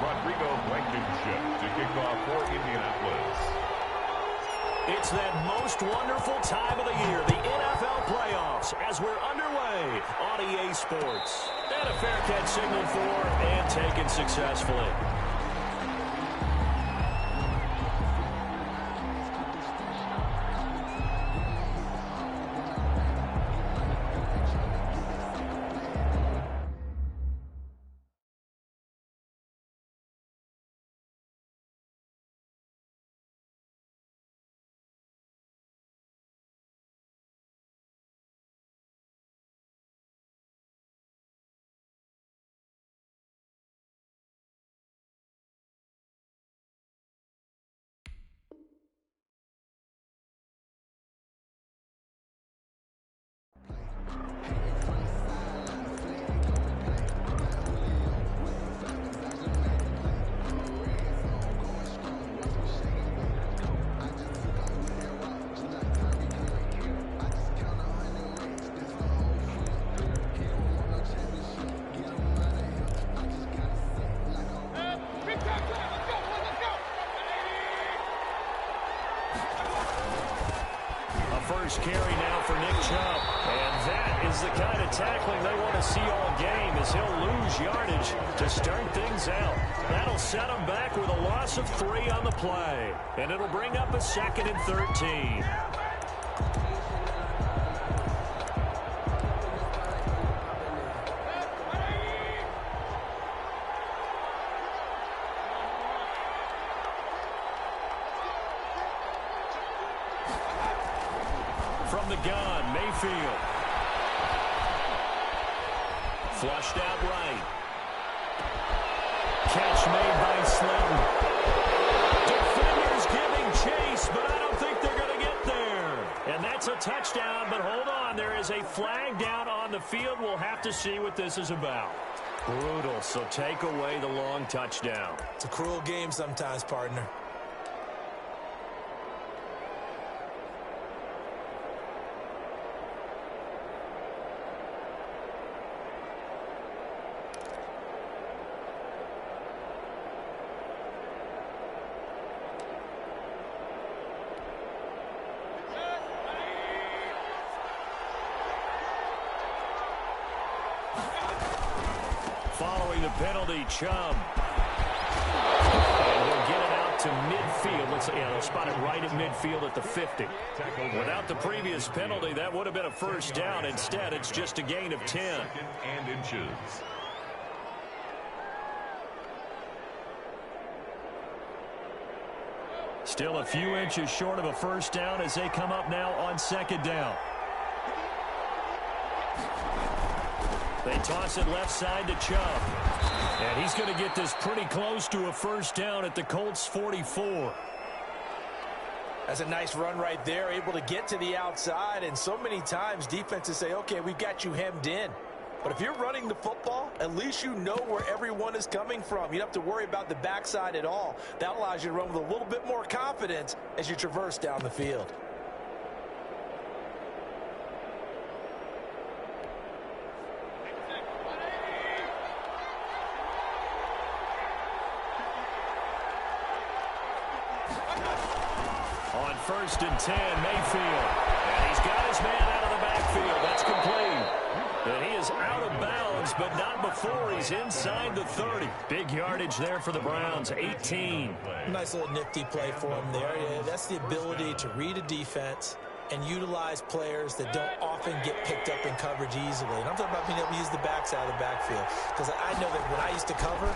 to kick off for Indianapolis. It's that most wonderful time of the year, the NFL playoffs, as we're underway on EA Sports. And a fair catch signaled for and taken successfully. First carry now for Nick Chubb. And that is the kind of tackling they want to see all game, as he'll lose yardage to start things out. That'll set him back with a loss of 3 on the play. And it'll bring up a 2nd and 13. From the gun, Mayfield. Flushed out right. Catch made by Slayton. Defenders giving chase, but I don't think they're going to get there. And that's a touchdown, but hold on. There is a flag down on the field. We'll have to see what this is about. Brutal, so take away the long touchdown. It's a cruel game sometimes, partner. Following the penalty, Chubb. And he'll get it out to midfield. They'll spot it right at midfield at the 50. Without the previous penalty, that would have been a first down. Instead, it's just a gain of 10. And inches. Still a few inches short of a first down as they come up now on 2nd down. They toss it left side to Chubb. And he's going to get this pretty close to a first down at the Colts 44. That's a nice run right there, able to get to the outside. And so many times defenses say, okay, we've got you hemmed in. But if you're running the football, at least you know where everyone is coming from. You don't have to worry about the backside at all. That allows you to run with a little bit more confidence as you traverse down the field. On 1st and 10, Mayfield. And he's got his man out of the backfield. That's complete. And he is out of bounds, but not before he's inside the 30. Big yardage there for the Browns, 18. Nice little nifty play for him there. Yeah, that's the ability to read a defense and utilize players that don't often get picked up in coverage easily. And I'm talking about being able to use the backside of the backfield. Because I know that when I used to cover,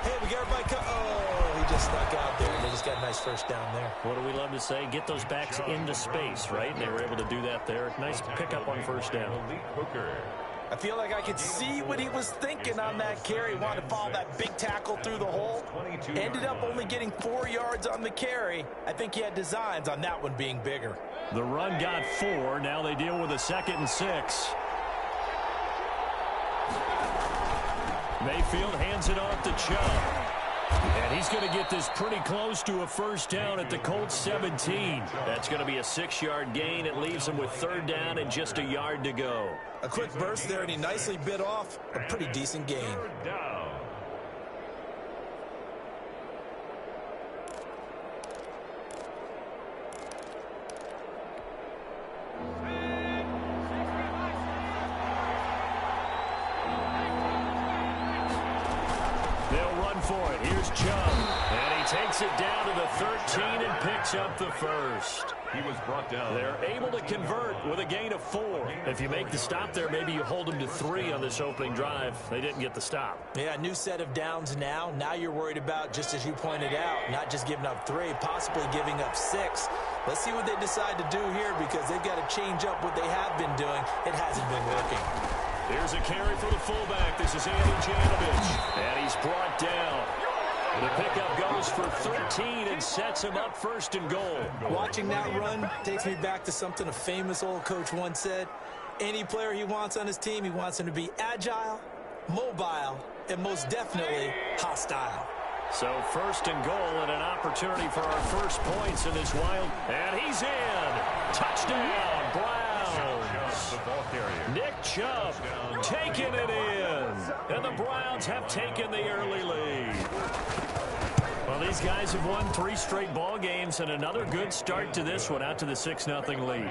hey, we got everybody oh, he just snuck out there. They just got a nice first down there. What do we love to say? Get those backs into space, right? And they were able to do that there. Nice pickup on first down. I feel like I could see what he was thinking on that carry. Wanted to follow that big tackle through the hole. Ended up only getting 4 yards on the carry. I think he had designs on that one being bigger. The run got 4. Now they deal with a 2nd and 6. Mayfield hands it off to Chubb. And he's going to get this pretty close to a first down at the Colts 17. That's going to be a 6-yard gain. It leaves him with 3rd down and just a yard to go. A quick burst there, and he nicely bit off a pretty decent gain. They'll run for it. Here's Chubb. And he takes it down to the 13 and picks up the first. He was brought down. They're able to convert with a gain of 4. If you make the stop there, maybe you hold them to 3 on this opening drive. They didn't get the stop. Yeah, new set of downs now. Now you're worried about, just as you pointed out, not just giving up 3, possibly giving up 6. Let's see what they decide to do here because they've got to change up what they have been doing. It hasn't been working. Here's a carry for the fullback. This is Andy Janovich. And he's brought down. The pickup goes for 13 and sets him up first and goal. Watching that run takes me back to something a famous old coach once said. Any player he wants on his team, he wants him to be agile, mobile, and most definitely hostile. So first and goal and an opportunity for our first points in this wild. And he's in. Touchdown, Browns. Nick Chubb taking it in. And the Browns have taken the early lead. Well, these guys have won 3 straight ball games and another good start to this one out to the 6-0 lead.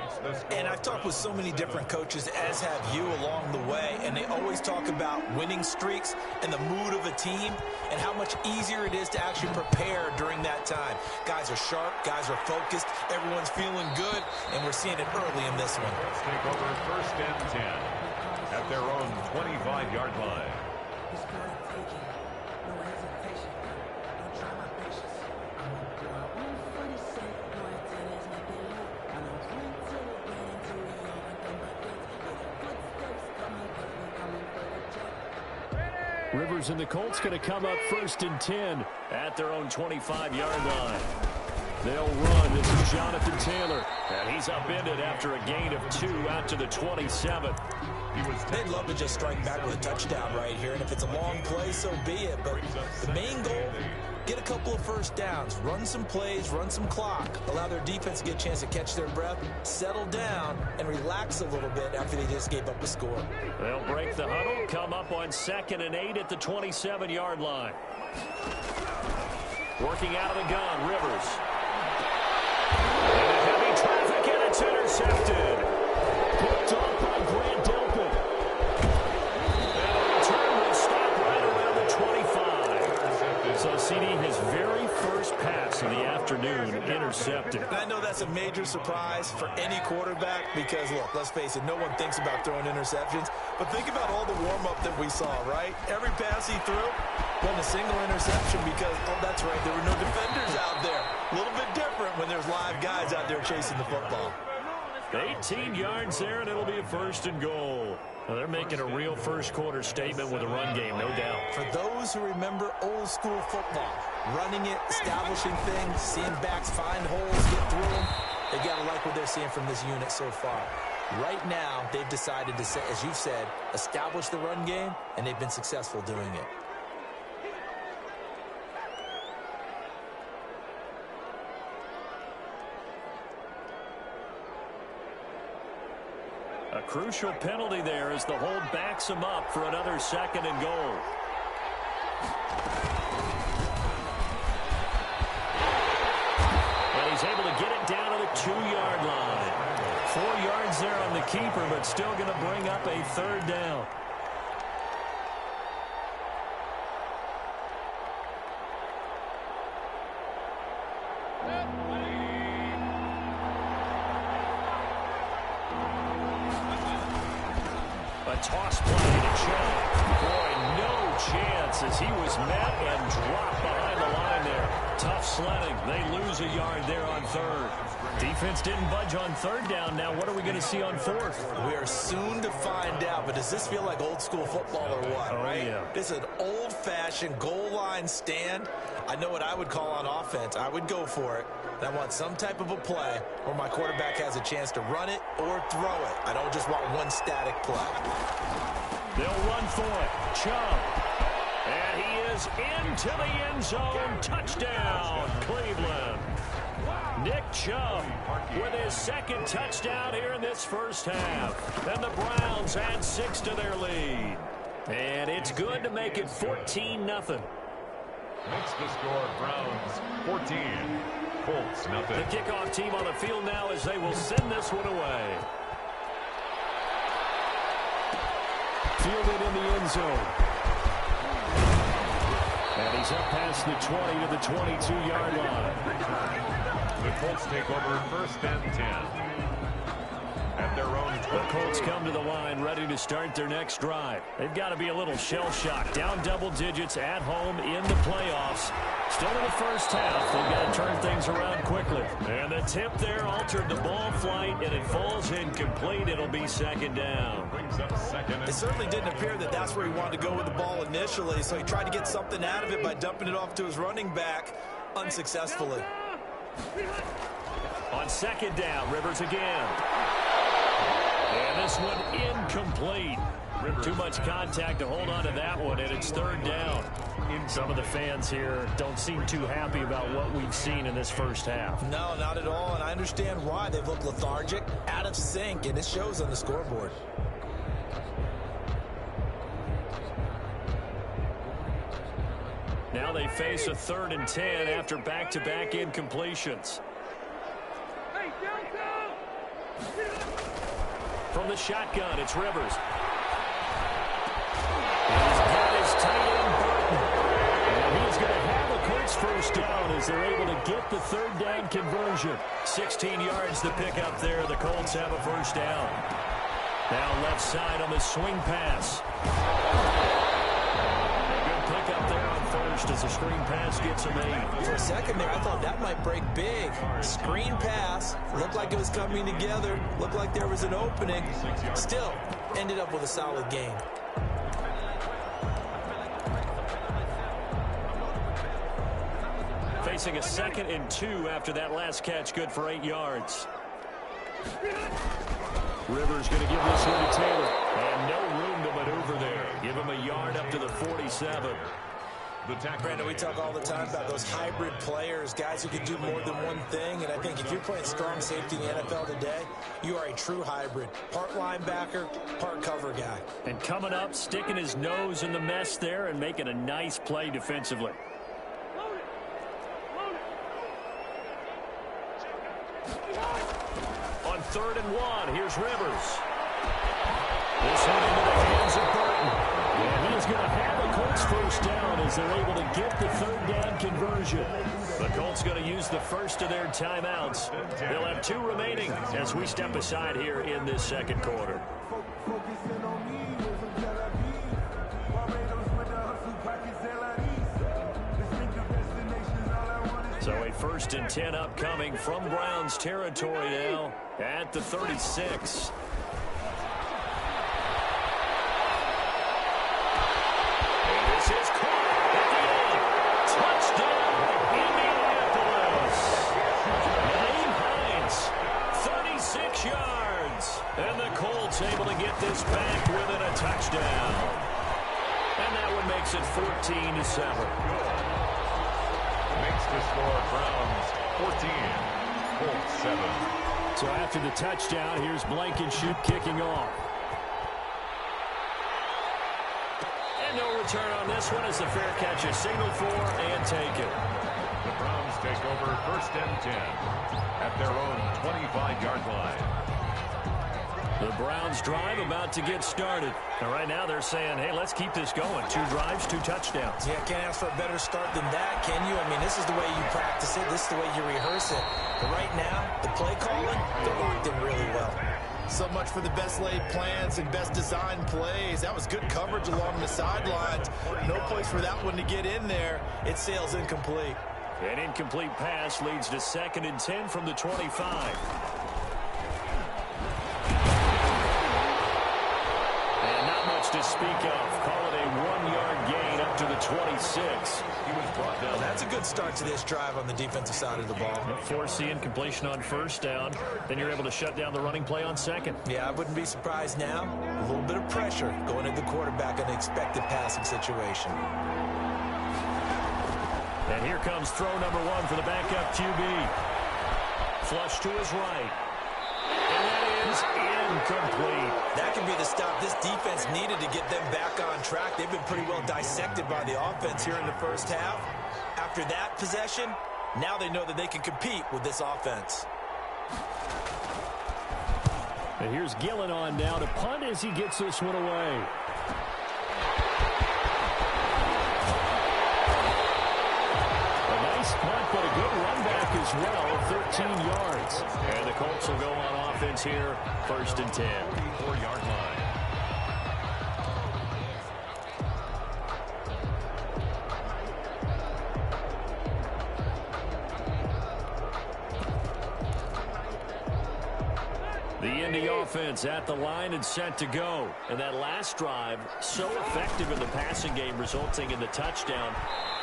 And I've talked with so many different coaches, as have you, along the way, and they always talk about winning streaks and the mood of a team and how much easier it is to actually prepare during that time. Guys are sharp, guys are focused, everyone's feeling good, and we're seeing it early in this one. Let's take over first and 10 at their own 25-yard line. Rivers and the Colts going to come up first and 10 at their own 25-yard line. They'll run. This is Jonathan Taylor. And he's upended after a gain of 2 out to the 27. They'd love to just strike back with a touchdown right here. And if it's a long play, so be it. But the main goal, get a couple of first downs. Run some plays, run some clock. Allow their defense to get a chance to catch their breath, settle down, and relax a little bit after they just gave up a score. They'll break the huddle, come up on 2nd and 8 at the 27-yard line. Working out of the gun, Rivers. And heavy traffic, and it's intercepted. Picked off by Grant Delpit. And the return will stop right around the 25. So CD, his very first pass of the afternoon intercepted. And I know that's a major surprise for any quarterback because, look, let's face it, no one thinks about throwing interceptions. But think about all the warm-up that we saw, right? Every pass he threw wasn't a single interception because, oh, that's right, there were no defenders out there. A little bit different when there's live guys out there chasing the football. 18 yards there, and it'll be a first and goal. Well, they're making a real first-quarter statement with a run game, no doubt. For those who remember old-school football, running it, establishing things, seeing backs find holes, get through them, they got to like what they're seeing from this unit so far. Right now, they've decided to, as you've said, establish the run game, and they've been successful doing it. A crucial penalty there as the hold backs him up for another 2nd and goal. And he's able to get it down to the 2-yard line. 4 yards there on the keeper, but still going to bring up a 3rd down. Toss play to Chubb. Boy, no chance as he was met and dropped behind the line there. Tough sledding. They lose a yard there on 3rd. Defense didn't budge on 3rd down. Now what are we going to see on 4th? We are soon to find out, but does this feel like old school football or what, right? Yeah. This is an old-fashioned goal line stand. I know what I would call on offense. I would go for it. And I want some type of a play where my quarterback has a chance to run it or throw it. I don't just want one static play. They'll run for it. Chubb. And he is into the end zone. Touchdown, Cleveland. Nick Chubb with his 2nd touchdown here in this first half. And the Browns add 6 to their lead. And it's good to make it 14-0. What's the score? Browns 14, Colts nothing. The kickoff team on the field now as they will send this one away. Fielded in the end zone. And he's up past the 20 to the 22-yard line. The Colts take over 1st and 10. At their own 20. The Colts come to the line ready to start their next drive. They've got to be a little shell-shocked. Down double digits at home in the playoffs. Still in the first half. They've got to turn things around quickly. And the tip there altered the ball flight, and it falls incomplete. It'll be 2nd down. Brings up 2nd. It certainly didn't appear that that's where he wanted to go with the ball initially, so he tried to get something out of it by dumping it off to his running back unsuccessfully. On 2nd down, Rivers again. And this one incomplete. Too much contact to hold on to that one, and it's 3rd down. Some of the fans here don't seem too happy about what we've seen in this first half. No, not at all, and I understand why. They've looked lethargic, out of sync, and it shows on the scoreboard. Now they face a 3rd and 10 after back-to-back incompletions. From the shotgun, it's Rivers. He's got his tight end, Burton. And he's going to have a Colts first down as they're able to get the 3rd down conversion. 16 yards to pick up there. The Colts have a first down. Now left side on the swing pass. Good pick up there on first as the screen pass gets a made. For a second there, I thought that might break big. Screen pass. Looked like it was coming together. Looked like there was an opening. Still, ended up with a solid game. Facing a 2nd and 2 after that last catch, good for 8 yards. Rivers going to give this one to Taylor. And no room to maneuver there. Give him a yard up to the 47. Brandon, we talk all the time about those hybrid players, guys who can do more than one thing, and I think if you're playing strong safety in the NFL today, you are a true hybrid. Part linebacker, part cover guy. And coming up, sticking his nose in the mess there and making a nice play defensively. On 3rd and 1, here's Rivers. This one into the hands of Burton. And he is going to have a Colts first down as they're able to get the 3rd down conversion. The Colts going to use the first of their timeouts. They'll have 2 remaining as we step aside here in this 2nd quarter. So a 1st and 10 upcoming from Browns territory now at the 36. And this is caught at the end. Touchdown, Indianapolis. Naeem Hines, 36 yards. And the Colts able to get this back within a touchdown. And that one makes it 14-7. Makes the score Browns 14, Colts 7. So after the touchdown, here's Blankenship kicking off. And no return on this one as the fair catch is signaled for and taken. The Browns take over 1st and 10 at their own 25-yard line. The Browns drive about to get started. And right now they're saying, hey, let's keep this going. 2 drives, 2 touchdowns. Yeah, can't ask for a better start than that, can you? I mean, this is the way you practice it. This is the way you rehearse it. But right now, the play calling, they're locked in really well. So much for the best laid plans and best designed plays. That was good coverage along the sidelines. No place for that one to get in there. It sails incomplete. An incomplete pass leads to 2nd and 10 from the 25. To speak of. Call it a 1-yard gain up to the 26. He was brought down. Well, that's a good start to this drive on the defensive side of the ball. Force the incompletion on 1st down. Then you're able to shut down the running play on 2nd. Yeah, I wouldn't be surprised now. A little bit of pressure going into the quarterback in an expected passing situation. And here comes throw number 1 for the backup QB. Flush to his right. And that is incomplete. That could be the stop this defense needed to get them back on track. They've been pretty well dissected by the offense here in the first half. After that possession, now they know that they can compete with this offense. And here's Gillen on now to punt as he gets this one away. as well, 13 yards. And the Colts will go on offense here, 1st and 10. 4-yard line. The Indy offense at the line and set to go. And that last drive, so effective in the passing game, resulting in the touchdown.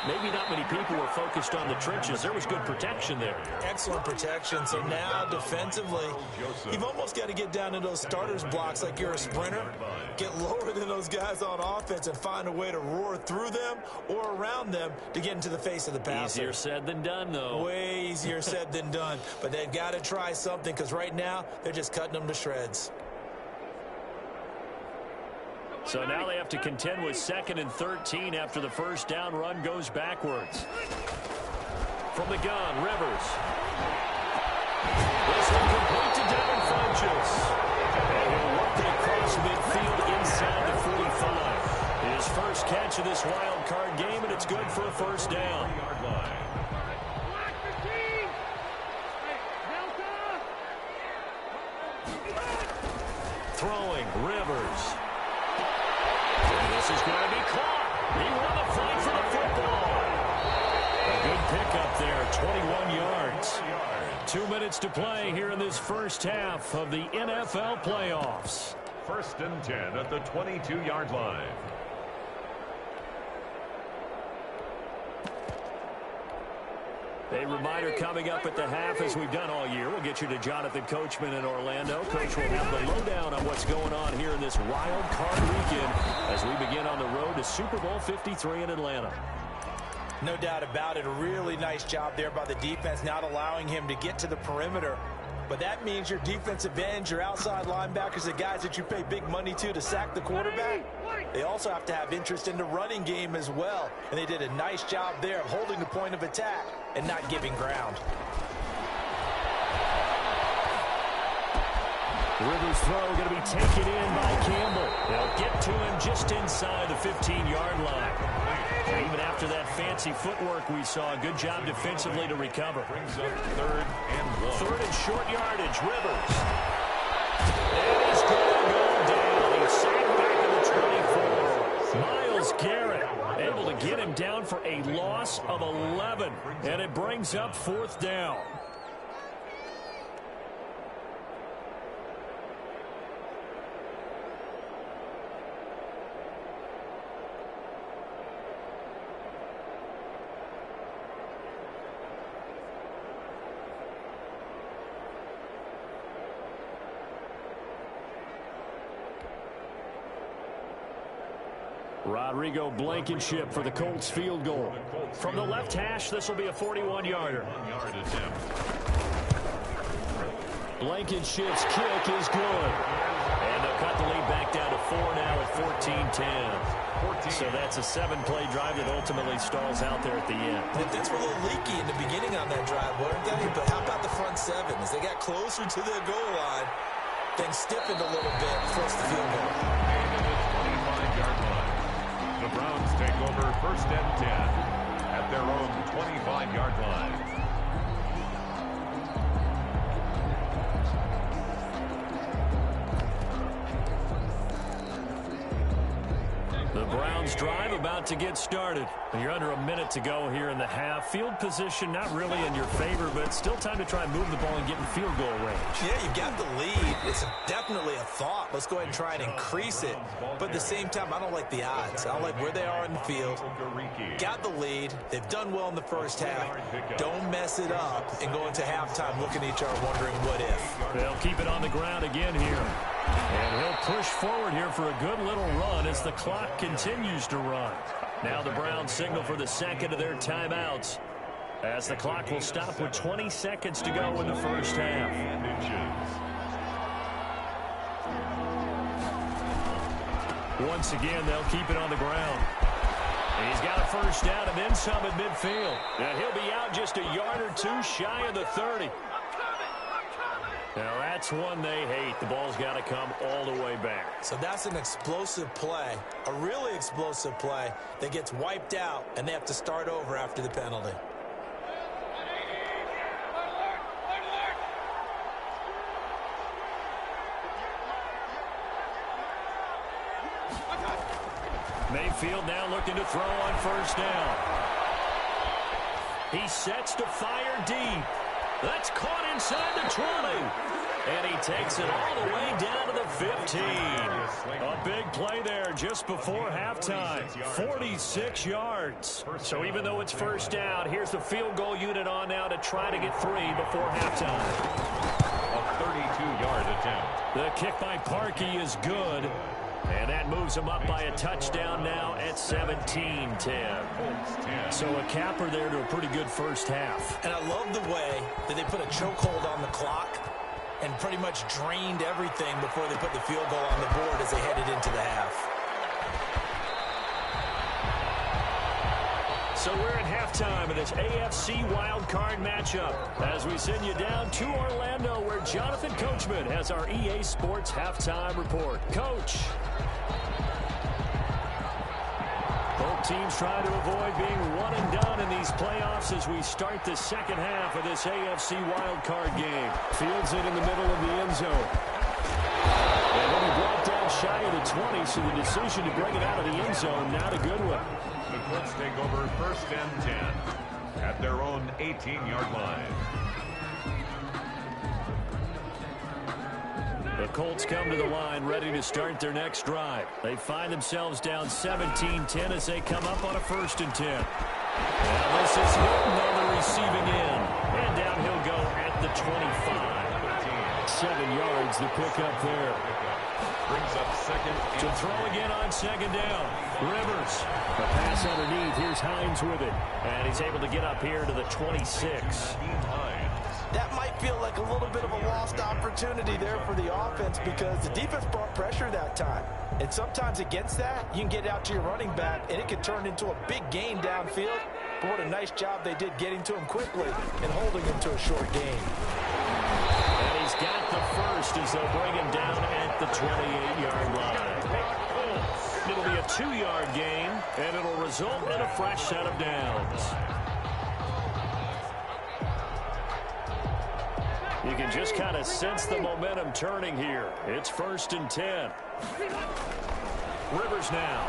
Maybe not many people were focused on the trenches. There was good protection there. Excellent protection. So now defensively, you've almost got to get down to those starters blocks like you're a sprinter. Get lower than those guys on offense and find a way to roar through them or around them to get into the face of the passer. Easier said than done, though. Way easier said than done. But they've got to try something because right now they're just cutting them to shreds. So now they have to contend with 2nd and 13 after the first down run goes backwards. From the gun, Rivers. This one complete to Devin Funchess. And he'll work it across midfield inside the 45. His first catch of this wild card game, and it's good for a first down. Throwing, Rivers. This is going to be caught. He won the fight for the football. A good pickup there, 21 yards. 2 minutes to play here in this first half of the NFL playoffs. 1st and 10 at the 22-yard line. A reminder coming up at the half, as we've done all year. We'll get you to Jonathan Coachman in Orlando. Coach will have the lowdown on what's going on here in this wild card weekend as we begin on the road to Super Bowl 53 in Atlanta. No doubt about it. A really nice job there by the defense, not allowing him to get to the perimeter. But that means your defensive ends, your outside linebackers, the guys that you pay big money to sack the quarterback, they also have to have interest in the running game as well. And they did a nice job there of holding the point of attack and not giving ground. Rivers' throw going to be taken in by Campbell. They'll get to him just inside the 15-yard line. And even after that fancy footwork we saw, a good job defensively to recover. Brings up 3rd and 1. 3rd and short yardage, Rivers. And he's going to go down. He's sacked back in the 24. Myles Garrett able to get him down for a loss of 11. And it brings up 4th down. Rodrigo Blankenship for the Colts field goal. From the left hash, this will be a 41-yarder. Blankenship's kick is good. And they'll cut the lead back down to 4 now at 14-10. So that's a 7-play drive that ultimately stalls out there at the end. Things were a little leaky in the beginning on that drive, weren't they? But how about the front 7? As they got closer to their goal line, things stiffened a little bit, forced the field goal. The Browns take over 1st and 10 at their own 25-yard line. The Browns drive about to get started. You're under a minute to go here in the half. Field position not really in your favor, but still time to try and move the ball and get in field goal range. Yeah, you've got the lead. It's definitely a thought. Let's go ahead and try and increase it. But at the same time, I don't like the odds. I don't like where they are in the field. Got the lead. They've done well in the first half. Don't mess it up and go into halftime looking at each other wondering what if. They'll keep it on the ground again here. And he'll push forward here for a good little run as the clock continues to run. Now the Browns signal for the second of their timeouts as the clock will stop with 20 seconds to go in the first half. Once again, they'll keep it on the ground. And he's got a first down and then some at midfield. And he'll be out just a yard or two shy of the 30. Now that's one they hate. The ball's got to come all the way back. So that's an explosive play, a really explosive play that gets wiped out, and they have to start over after the penalty. field now looking to throw on first down. He sets to fire deep. That's caught inside the 20. And he takes it all the way down to the 15. A big play there just before halftime. 46 yards. So even though it's first down, here's the field goal unit on now to try to get 3 before halftime. A 32-yard attempt. The kick by Parkey is good. And that moves him up by a touchdown now at 17-10. So a capper there to a pretty good first half. And I love the way that they put a chokehold on the clock and pretty much drained everything before they put the field goal on the board as they headed into the half. So we're at halftime of this AFC wildcard matchup as we send you down to Orlando where Jonathan Coachman has our EA Sports halftime report. Coach. Both teams try to avoid being one and done in these playoffs as we start the second half of this AFC wildcard game. Fields it in the middle of the end zone. And then he brought down shy of the 20, so the decision to bring it out of the end zone, not a good one. The Colts take over first and 10 at their own 18-yard line. The Colts come to the line ready to start their next drive. They find themselves down 17-10 as they come up on a first and 10. Now this is Hilton on the receiving end. And down he'll go at the 25. 7 yards the pickup there. Brings up second. To throw again on second down. Rivers. The pass underneath. Here's Hines with it. And he's able to get up here to the 26. That might feel like a little bit of a lost opportunity there for the offense because the defense brought pressure that time. And sometimes against that, you can get out to your running back, and it can turn into a big gain downfield. But what a nice job they did getting to him quickly and holding him to a short gain. And he's got the first as they'll bring him down at the 28-yard line. It'll be a 2-yard gain, and it'll result in a fresh set of downs. You can just kind of sense the momentum turning here. It's first and 10. Rivers now.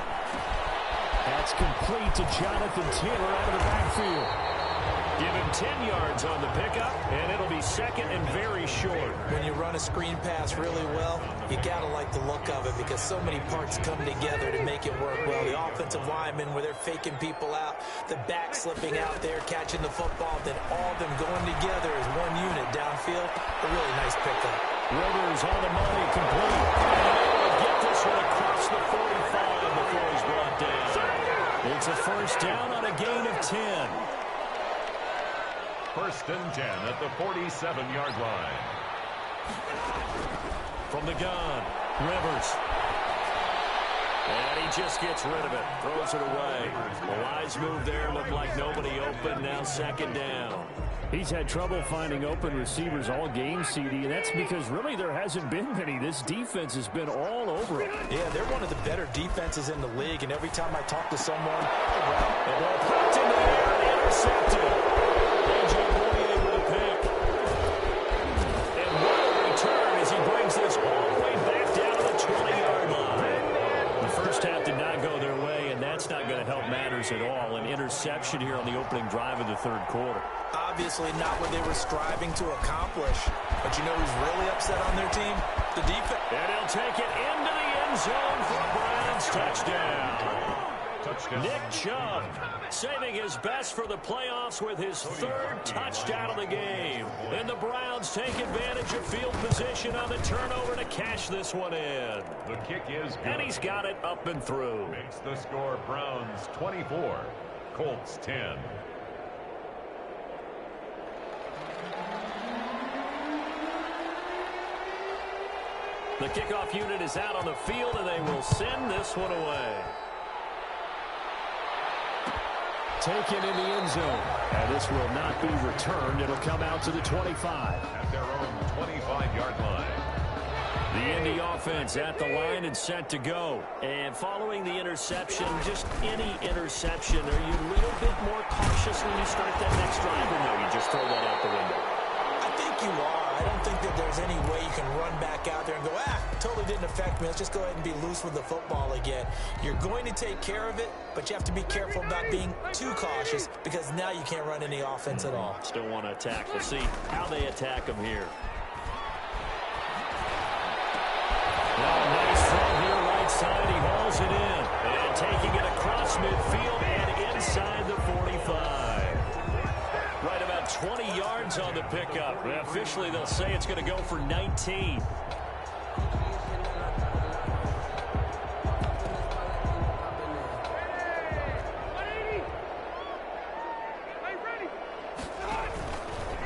That's complete to Jonathan Taylor out of the backfield. Give him 10 yards on the pickup, and it'll be second and very short. When you run a screen pass really well, you got to like the look of it because so many parts come together to make it work well. The offensive linemen, where they're faking people out, the back slipping out there, catching the football, then all of them going together as one unit downfield. A really nice pickup. Rivers on the money, complete. And get this one across the 45 before he's brought down. It's a first down on a gain of 10. First and 10 at the 47-yard line. From the gun, Rivers. And he just gets rid of it. Throws it away. A wise move there. Looked like nobody open. Now second down. He's had trouble finding open receivers all game, CD, and that's because really there hasn't been many. This defense has been all over him. Yeah, they're one of the better defenses in the league, and every time I talk to someone, the ball popped in the air and intercepted. A.J. Boye with a pick. And what a return as he brings this all the way back down to the 20-yard line. The first half did not go their way, and that's not going to help matters at all. An interception here on the opening drive of the third quarter. Obviously not what they were striving to accomplish. But you know who's really upset on their team? The defense. And he'll take it into the end zone for a Browns touchdown. Nick Chubb saving his best for the playoffs with his third touchdown of the game. And the Browns take advantage of field position on the turnover to cash this one in. The kick is good. And he's got it up and through. Makes the score Browns 24, Colts 10. The kickoff unit is out on the field, and they will send this one away. Taken in the end zone. And this will not be returned. It'll come out to the 25. At their own 25-yard line. The Indy offense at the line and set to go. And following the interception, just any interception, are you a little bit more cautious when you start that next drive, or no, you just throw that out the window? I think you are. I don't think that there's any way you can run back out there and go, totally didn't affect me. Let's just go ahead and be loose with the football again. You're going to take care of it, but you have to be careful about being too cautious because now you can't run any offense at all. Still want to attack. We'll see how they attack him here. Nice throw here, right side. He hauls it in. And taking it across midfield and inside the 45. Right about 20 yards on the pickup. Officially, they'll say it's going to go for 19.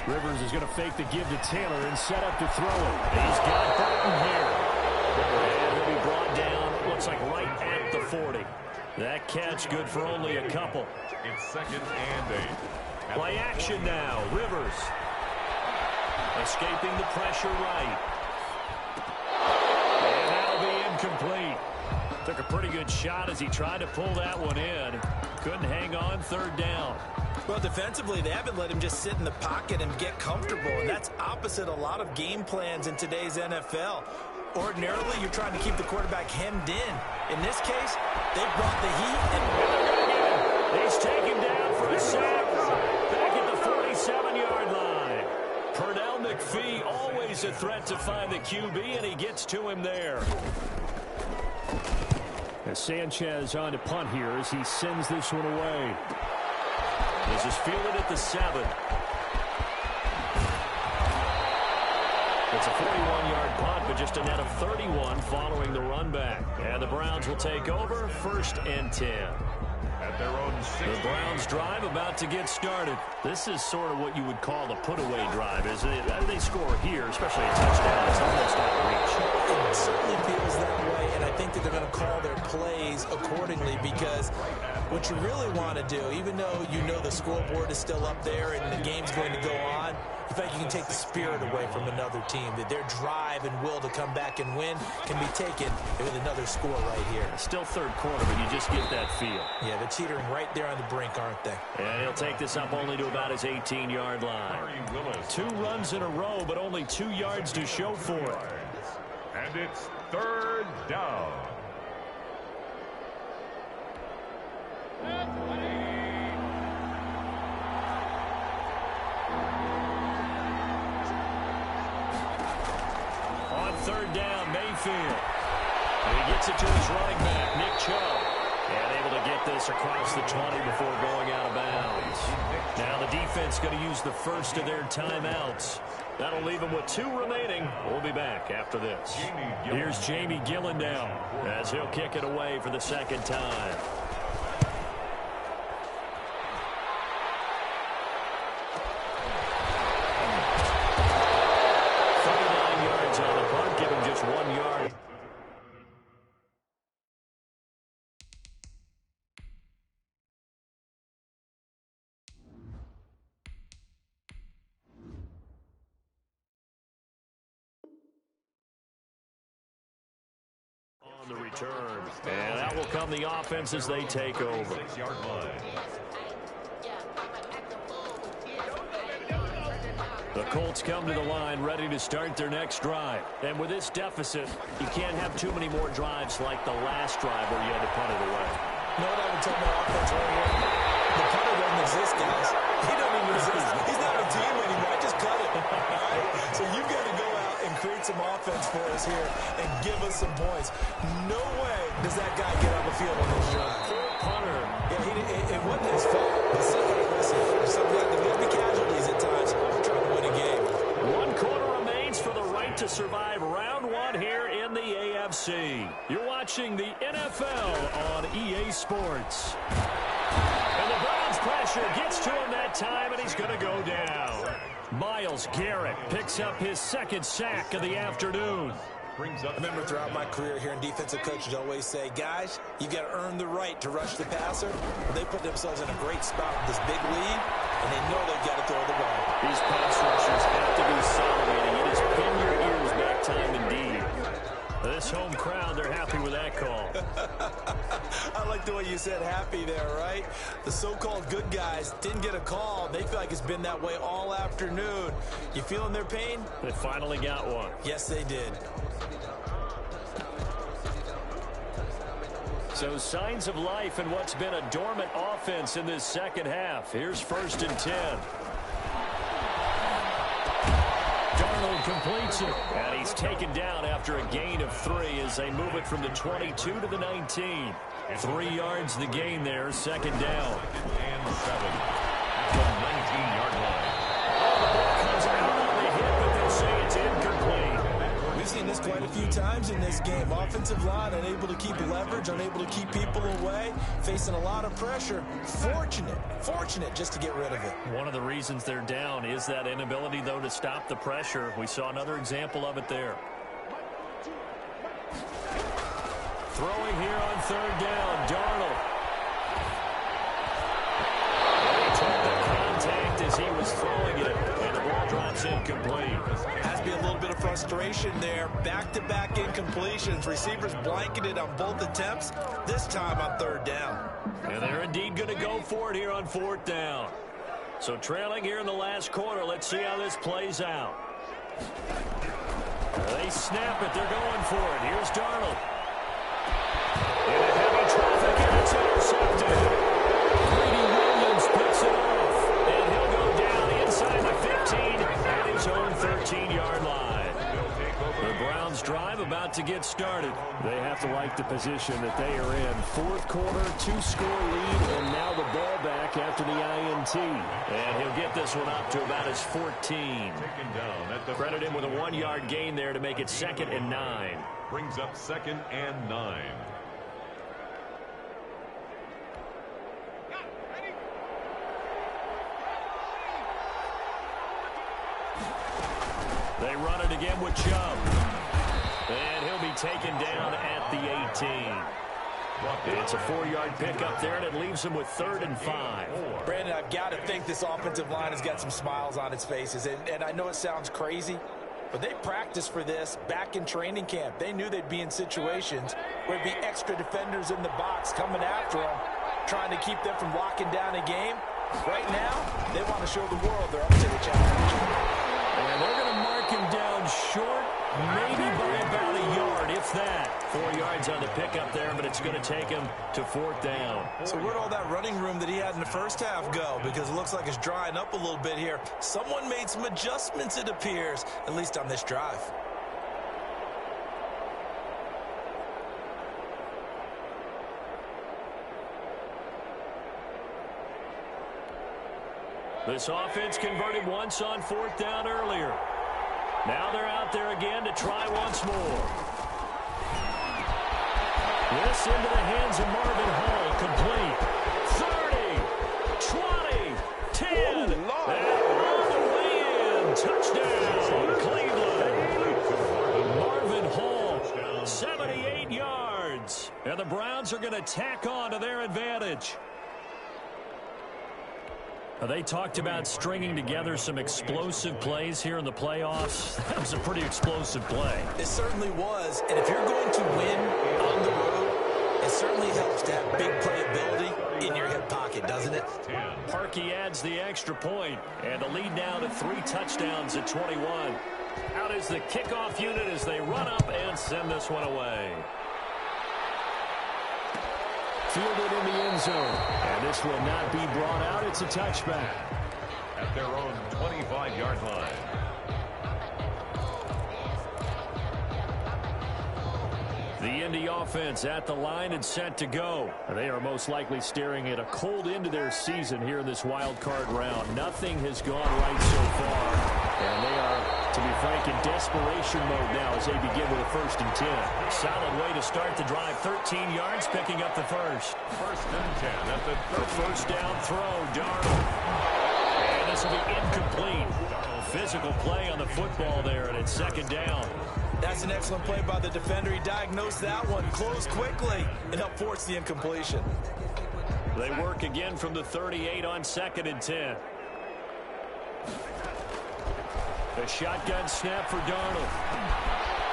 Rivers is going to fake the give to Taylor and set up to throw it. He's got Burton here. And he'll be brought down, looks like right at the 40. That catch good for only a couple. It's 2nd and 8. Play action now. Rivers escaping the pressure right. And that'll be incomplete. Took a pretty good shot as he tried to pull that one in. Couldn't hang on 3rd down. Well, defensively, they haven't let him just sit in the pocket and get comfortable, and that's opposite a lot of game plans in today's NFL. Ordinarily, you're trying to keep the quarterback hemmed in. In this case, they brought the heat. And he's taken down for a sack back at the 47-yard line. Pernell McPhee, always a threat to find the QB, and he gets to him there. As Sanchez on to punt here as he sends this one away. This is fielded at the 7. It's a 41-yard punt, but just a net of 31 following the run back. And the Browns will take over 1st and 10. At their own 6. The Browns drive about to get started. This is sort of what you would call the put-away drive, isn't it? They score here, especially a touchdown. It's almost out of reach. It certainly feels that way, and I think that they're going to call their plays accordingly because what you really want to do, even though you know the scoreboard is still up there and the game's going to go on, in fact, you can take the spirit away from another team, that their drive and will to come back and win can be taken with another score right here. Still 3rd quarter, but you just get that feel. Yeah, they're teetering right there on the brink, aren't they? And he'll take this up only to about his 18-yard line. 2 runs in a row, but only 2 yards to show for it. And it's 3rd down. On 3rd down, Mayfield. And he gets it to his running back, Nick Chubb. And able to get this across the 20 before going out of bounds. Now the defense going to use the first of their timeouts. That'll leave them with 2 remaining. We'll be back after this. Here's Jamie Gillen now as he'll kick it away for the 2nd time. 39 yards on the punt, give him just 1 yard. On the return. And that will come the offense as they take over. 6-yard line. The Colts come to the line ready to start their next drive. And with this deficit, you can't have too many more drives like the last drive where you had to punt it away. You know what I would tell my offense right here? The punter doesn't exist, guys. He doesn't even exist. He's not a team anymore. I just cut it. All right? So you've got to go out and create some offense for us here and give us some points. No way does that guy get on the field on this drive. Poor punter. Yeah, it wasn't his fault. Listen, there'll be casualties at times. We're trying to win a game. 1 quarter remains for the right to survive round 1 here in the AFC. You're watching the NFL on EA Sports. And the Browns pressure gets to him that time, and he's going to go down. Myles Garrett picks up his 2nd sack of the afternoon. I remember throughout my career here in defensive coaches always say, guys, you've got to earn the right to rush the passer. They put themselves in a great spot with this big lead, and they know they've got to throw the ball. These pass rushers have to be salivating. It is pin your ears back time indeed. This home crowd, they're happy with that call. I like the way you said happy there, right? The so-called good guys didn't get a call. They feel like it's been that way all afternoon. You feeling their pain? They finally got one. Yes, they did. So signs of life in what's been a dormant offense in this second half. Here's 1st and 10. Darnold completes it. And he's taken down after a gain of 3 as they move it from the 22 to the 19. 3 yards the gain there, 2nd down. And 7 at the 19-yard line. The ball comes out on the hit, but they say it's incomplete. We've seen this quite a few times in this game. Offensive line unable to keep leverage, unable to keep people away, facing a lot of pressure. Fortunate just to get rid of it. One of the reasons they're down is that inability, though, to stop the pressure. We saw another example of it there. Throwing here on 3rd down, Darnold. He took the contact as he was throwing it, and the ball drops incomplete. Has to be a little bit of frustration there. Back-to-back incompletions. Receivers blanketed on both attempts, this time on 3rd down. And they're indeed going to go for it here on 4th down. So trailing here in the last quarter. Let's see how this plays out. They snap it. They're going for it. Here's Darnold. Into heavy traffic, and it's intercepted. Greedy Williams picks it off, and he'll go down inside the 15 at his own 13-yard line. The Browns drive about to get started. They have to like the position that they are in. 4th quarter, 2-score lead, and now the ball back after the INT. And he'll get this one up to about his 14. Credit him with a 1-yard gain there to make it 2nd and 9. Brings up 2nd and 9. They run it again with Chubb. And he'll be taken down at the 18. It's a 4-yard pickup there, and it leaves him with 3rd and 5. Brandon, I've got to think this offensive line has got some smiles on its faces. And I know it sounds crazy, but they practiced for this back in training camp. They knew they'd be in situations where there'd be extra defenders in the box coming after them, trying to keep them from locking down a game. Right now, they want to show the world they're up to the challenge. And they're going to mark him down short, maybe by about a yard, if that. 4 yards on the pickup there, but it's going to take him to 4th down. So where'd all that running room that he had in the first half go? Because it looks like it's drying up a little bit here. Someone made some adjustments, it appears, at least on this drive. This offense converted once on 4th down earlier. Now they're out there again to try once more. This into the hands of Marvin Hall, complete. 30, 20, 10, and all the way in. Touchdown, Cleveland. Marvin Hall, 78 yards. And the Browns are going to tack on to their advantage. They talked about stringing together some explosive plays here in the playoffs. That was a pretty explosive play. It certainly was. And if you're going to win on the road, it certainly helps to have big playability in your hip pocket, doesn't it? Parkey adds the extra point, and the lead now to 3 touchdowns at 21. Out is the kickoff unit as they run up and send this one away. Fielded in the end zone, and this will not be brought out. It's a touchback. At their own 25-yard line. The Indy offense at the line and set to go. They are most likely staring at a cold end to their season here in this wild card round. Nothing has gone right so far, and they are, to be frank, in desperation mode now as they begin with a 1st and 10. Solid way to start the drive. 13 yards, picking up the first. 1st and 10 at the 1st down throw, Darnold. And this will be incomplete. Physical play on the football there, and it's 2nd down. That's an excellent play by the defender. He diagnosed that one, closed quickly, and helped force the incompletion. They work again from the 38 on 2nd and 10. A shotgun snap for Darnold.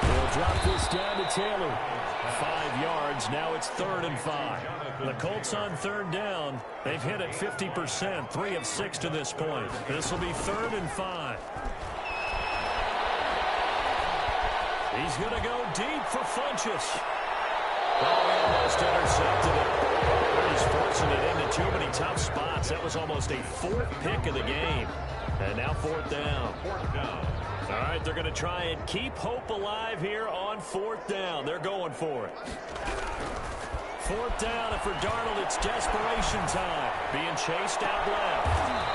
They'll drop this down to Taylor. 5 of yards. Now it's 3rd and 5. The Colts on 3rd down. They've hit it 50%, 3 of 6 to this point. This will be 3rd and 5. He's going to go deep for Funchess. Almost intercepted it. He's forcing it into too many tough spots. That was almost a 4th pick of the game. And now 4th down. All right, they're going to try and keep hope alive here on 4th down. They're going for it. 4th down, and for Darnold, it's desperation time. Being chased out left.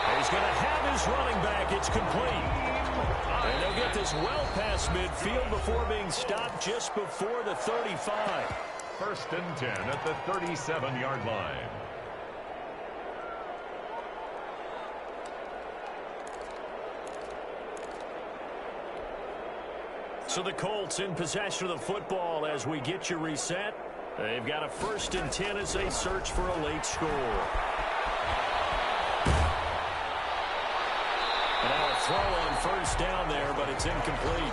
And he's going to have his running back. It's complete. And they'll get this well past midfield before being stopped just before the 35. 1st and 10 at the 37-yard line. So the Colts in possession of the football as we get you reset. They've got a 1st and 10 as they search for a late score. And now a throw on 1st down there, but it's incomplete.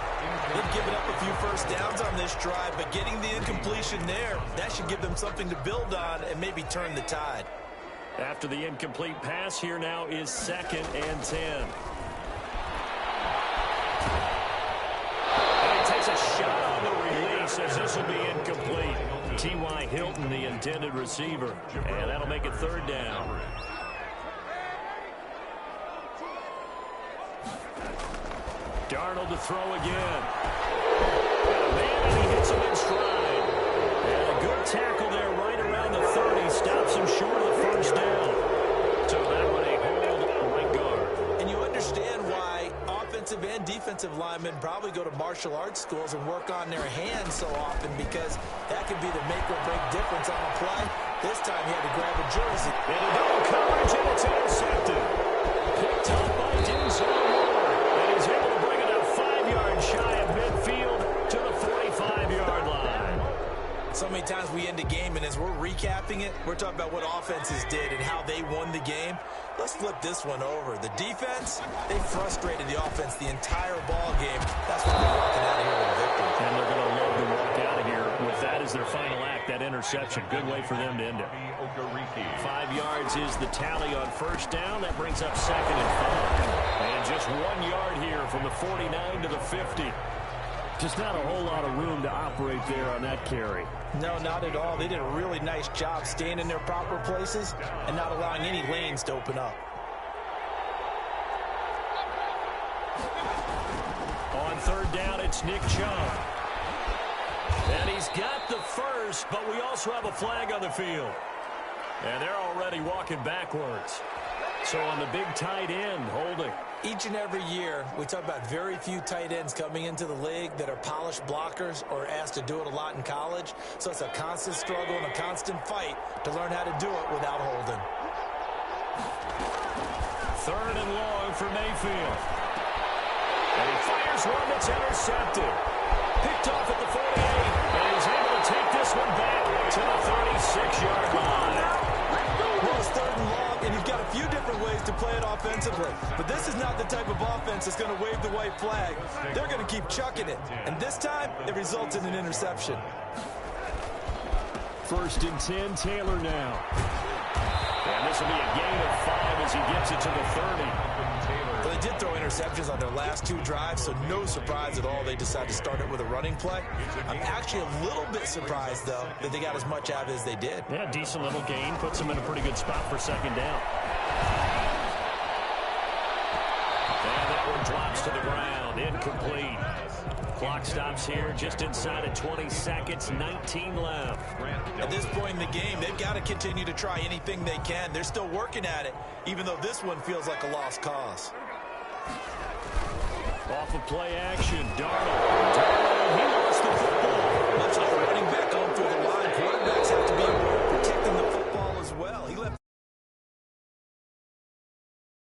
They've given up a few 1st downs on this drive, but getting the incompletion there, that should give them something to build on and maybe turn the tide. After the incomplete pass, here now is 2nd and 10. And he takes a shot on the release as this will be incomplete. T.Y. Hilton, the intended receiver, and that'll make it 3rd down. Darnold to throw again. And he hits him in stride. And a good tackle there right around the 30. Stops him short of the 1st down. So that one a hold right guard. And you understand why offensive and defensive linemen probably go to martial arts schools and work on their hands so often, because that can be the make or break difference on a play. This time he had to grab a jersey. And a double coverage, and it's intercepted. Picked up by Denzel. He's able to bring it up 5 yards shy of midfield to the 45-yard line. So many times we end a game, and as we're recapping it, we're talking about what offenses did and how they won the game. Let's flip this one over. The defense, they frustrated the offense the entire ball game. That's what they're walking out of here with a victory. And they're going to love to walk out of here with that as their final act, that interception. Good way for them to end it. 5 yards is the tally on 1st down. That brings up 2nd and 5. And just 1 yard here from the 49 to the 50. Just not a whole lot of room to operate there on that carry. No, not at all. They did a really nice job staying in their proper places and not allowing any lanes to open up. On 3rd down, it's Nick Chubb. And he's got the 1st, but we also have a flag on the field. And they're already walking backwards. So on the big tight end, holding. Each and every year, we talk about very few tight ends coming into the league that are polished blockers or asked to do it a lot in college. So it's a constant struggle and a constant fight to learn how to do it without holding. 3rd and long for Mayfield. And he fires one that's intercepted. Picked off at the 48, and he's able to take this one back to the 36-yard line. Well, it's 3rd and long, and you've got a few different ways to play it offensively. But this is not the type of offense that's going to wave the white flag. They're going to keep chucking it. And this time, it results in an interception. 1st and 10, Taylor now. And this will be a gain of 5 as he gets it to the 30. Well, they did throw interceptions on their last 2 drives, so no surprise at all they decided to start it with a running play. I'm actually a little bit surprised, though, that they got as much out of it as they did. Yeah, decent little gain. Puts them in a pretty good spot for 2nd down. And that one drops to the ground. Incomplete. Clock stops here just inside of 20 seconds, 19 left. At this point in the game, they've got to continue to try anything they can. They're still working at it, even though this one feels like a lost cause. Off of play action, Darnold